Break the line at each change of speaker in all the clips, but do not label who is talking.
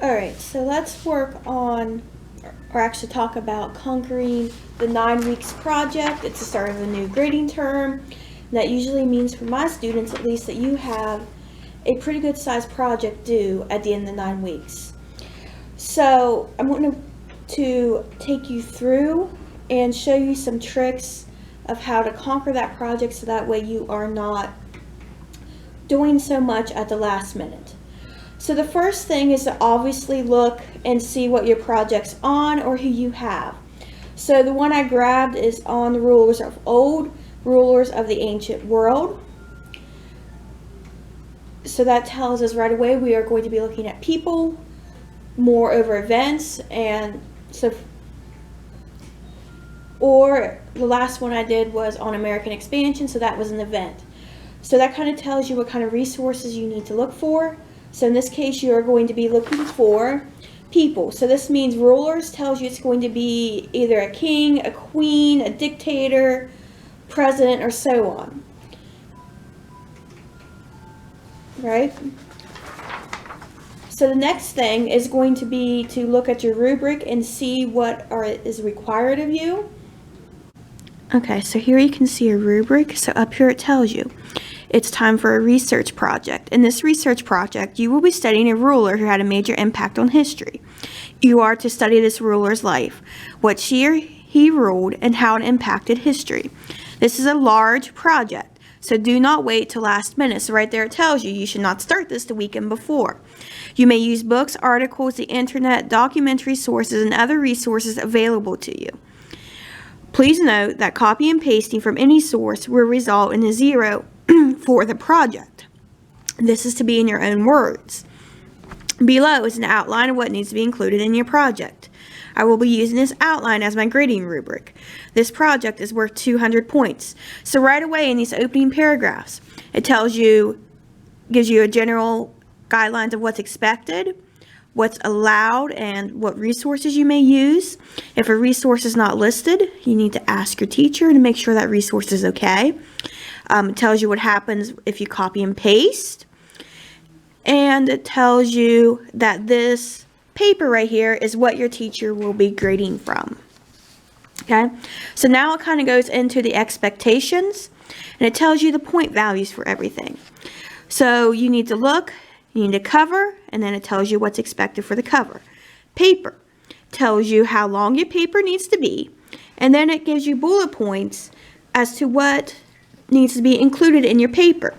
Alright, so let's work on, or actually talk about conquering the 9 weeks project. It's the start of a new grading term. And that usually means for my students, at least, that you have a pretty good sized project due at the end of the 9 weeks. So I'm going to take you through and show you some tricks of how to conquer that project so that way you are not doing so much at the last minute. So the first thing is to obviously look and see what your project's on or who you have. So the one I grabbed is on the rulers of old, rulers of the ancient world. So that tells us right away we are going to be looking at people, more over events, and so, or the last one I did was on American expansion, so that was an event. So that kind of tells you what kind of resources you need to look for. So in this case, you are going to be looking for people. So this means rulers tells you it's going to be either a king, a queen, a dictator, president, or so on. Right? So the next thing is going to be to look at your rubric and see what is required of you. Okay, so here you can see a rubric. So up here it tells you it's time for a research project. In this research project, you will be studying a ruler who had a major impact on history. You are to study this ruler's life, what she or he ruled, and how it impacted history. This is a large project, so do not wait till last minute. So right there it tells you you should not start this the weekend before. You may use books, articles, the internet, documentary sources, and other resources available to you. Please note that copy and pasting from any source will result in a 0 for the project. This is to be in your own words. Below is an outline of what needs to be included in your project. I will be using this outline as my grading rubric. This project is worth 200 points. So right away in these opening paragraphs, it tells you, gives you a general guidelines of what's expected, what's allowed, and what resources you may use. If a resource is not listed, you need to ask your teacher to make sure that resource is okay. It tells you what happens if you copy and paste. And it tells you that this paper right here is what your teacher will be grading from. Okay, so now it kind of goes into the expectations, and it tells you the point values for everything. So you need to look, you need to cover, and then it tells you what's expected for the cover. Paper tells you how long your paper needs to be, and then it gives you bullet points as to what needs to be included in your paper.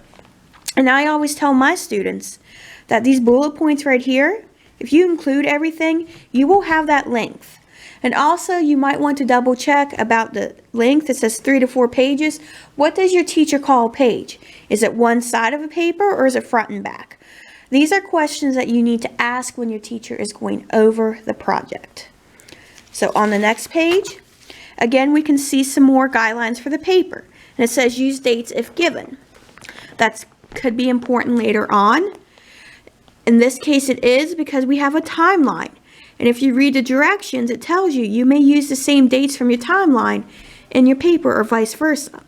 And I always tell my students that these bullet points right here, if you include everything, you will have that length. And also you might want to double check about the length. It says 3 to 4 pages. What does your teacher call a page? Is it one side of a paper or is it front and back? These are questions that you need to ask when your teacher is going over the project. So on the next page, again, we can see some more guidelines for the paper. And it says use dates if given. That could be important later on. In this case it is because we have a timeline. And if you read the directions, it tells you you may use the same dates from your timeline in your paper or vice versa.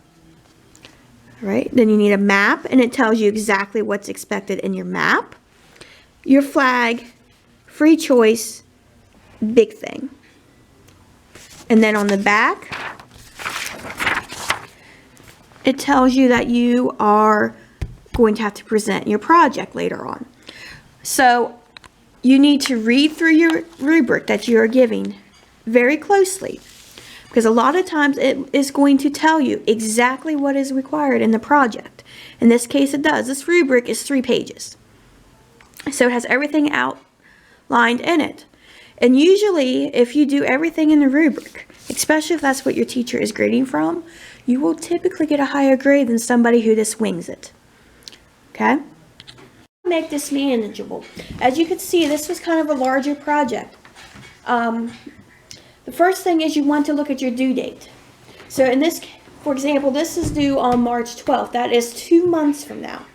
All right, then you need a map, and it tells you exactly what's expected in your map. Your flag, free choice, big thing. And then on the back, it tells you that you are going to have to present your project later on. So you need to read through your rubric that you are giving very closely, because a lot of times it is going to tell you exactly what is required in the project. In this case it does. This rubric is 3 pages. So it has everything outlined in it. And usually if you do everything in the rubric, especially if that's what your teacher is grading from, you will typically get a higher grade than somebody who just wings it. Okay? Make this manageable. As you can see, this was kind of a larger project. The first thing is you want to look at your due date. So in this, for example, this is due on March 12th. That is 2 months from now.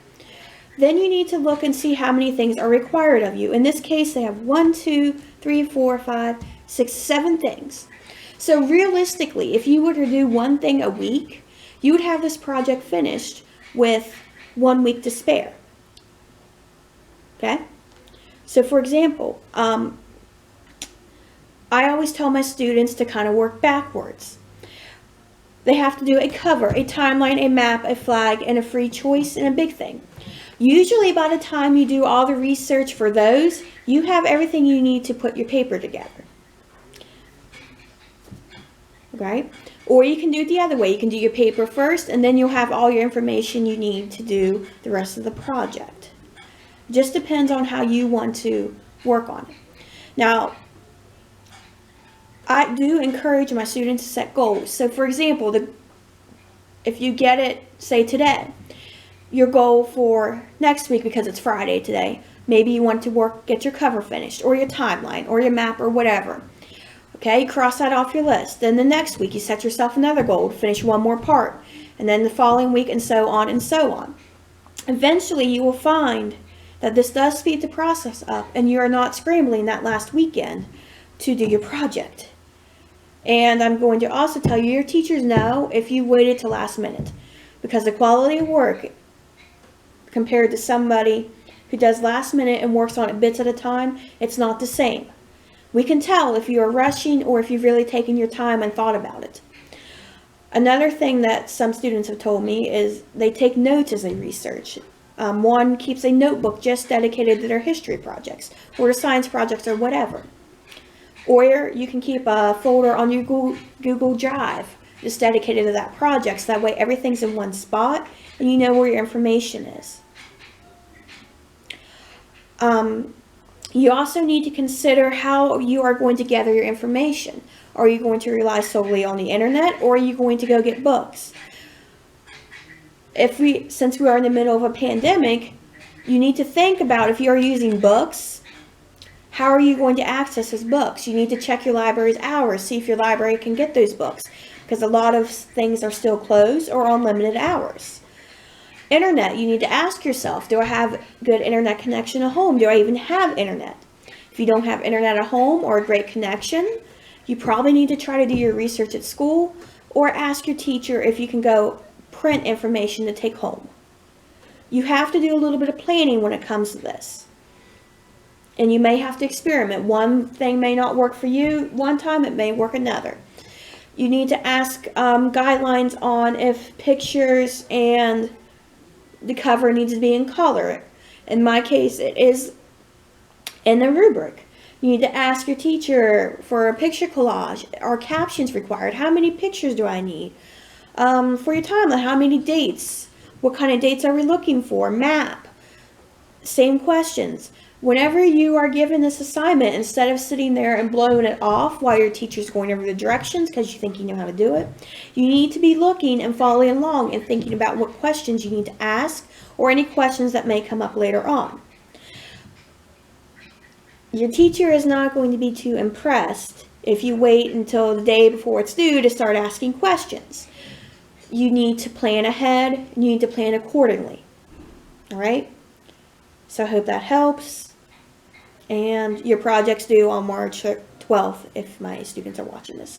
Then you need to look and see how many things are required of you. In this case, they have 1, 2, 3, 4, 5, 6, 7 things. So realistically, if you were to do one thing a week, you would have this project finished with 1 week to spare. Okay? So for example, I always tell my students to kind of work backwards. They have to do a cover, a timeline, a map, a flag, and a free choice, and a big thing. Usually by the time you do all the research for those, you have everything you need to put your paper together. Right? Or you can do it the other way. You can do your paper first, and then you'll have all your information you need to do the rest of the project. Just depends on how you want to work on it. Now, I do encourage my students to set goals. So for example, if you get it, say today, your goal for next week, because it's Friday today, maybe you want to get your cover finished, or your timeline, or your map, or whatever. Okay, cross that off your list. Then the next week, you set yourself another goal to finish one more part. And then the following week, and so on and so on. Eventually, you will find that this does speed the process up, and you are not scrambling that last weekend to do your project. And I'm going to also tell you, your teachers know if you waited till last minute, because the quality of work compared to somebody who does last minute and works on it bits at a time, it's not the same. We can tell if you are rushing or if you've really taken your time and thought about it. Another thing that some students have told me is they take notes as they research. One keeps a notebook just dedicated to their history projects or their science projects or whatever. Or you can keep a folder on your Google Drive just dedicated to that project, so that way everything's in one spot and you know where your information is. You also need to consider how you are going to gather your information. Are you going to rely solely on the internet, or are you going to go get books? Since we are in the middle of a pandemic, you need to think about, if you are using books, how are you going to access those books? You need to check your library's hours, see if your library can get those books, because a lot of things are still closed or on limited hours. Internet, you need to ask yourself, do I have good internet connection at home? Do I even have internet? If you don't have internet at home or a great connection, you probably need to try to do your research at school, or ask your teacher if you can go print information to take home. You have to do a little bit of planning when it comes to this. And you may have to experiment. One thing may not work for you one time, it may work another. You need to ask guidelines on if pictures and the cover needs to be in color. In my case, it is in the rubric. You need to ask your teacher for a picture collage. Are captions required? How many pictures do I need? For your timeline, how many dates? What kind of dates are we looking for? Map. Same questions. Whenever you are given this assignment, instead of sitting there and blowing it off while your teacher's going over the directions because you think you know how to do it, you need to be looking and following along and thinking about what questions you need to ask, or any questions that may come up later on. Your teacher is not going to be too impressed if you wait until the day before it's due to start asking questions. You need to plan ahead, and you need to plan accordingly. All right? So I hope that helps. And your project's due on March 12th if my students are watching this.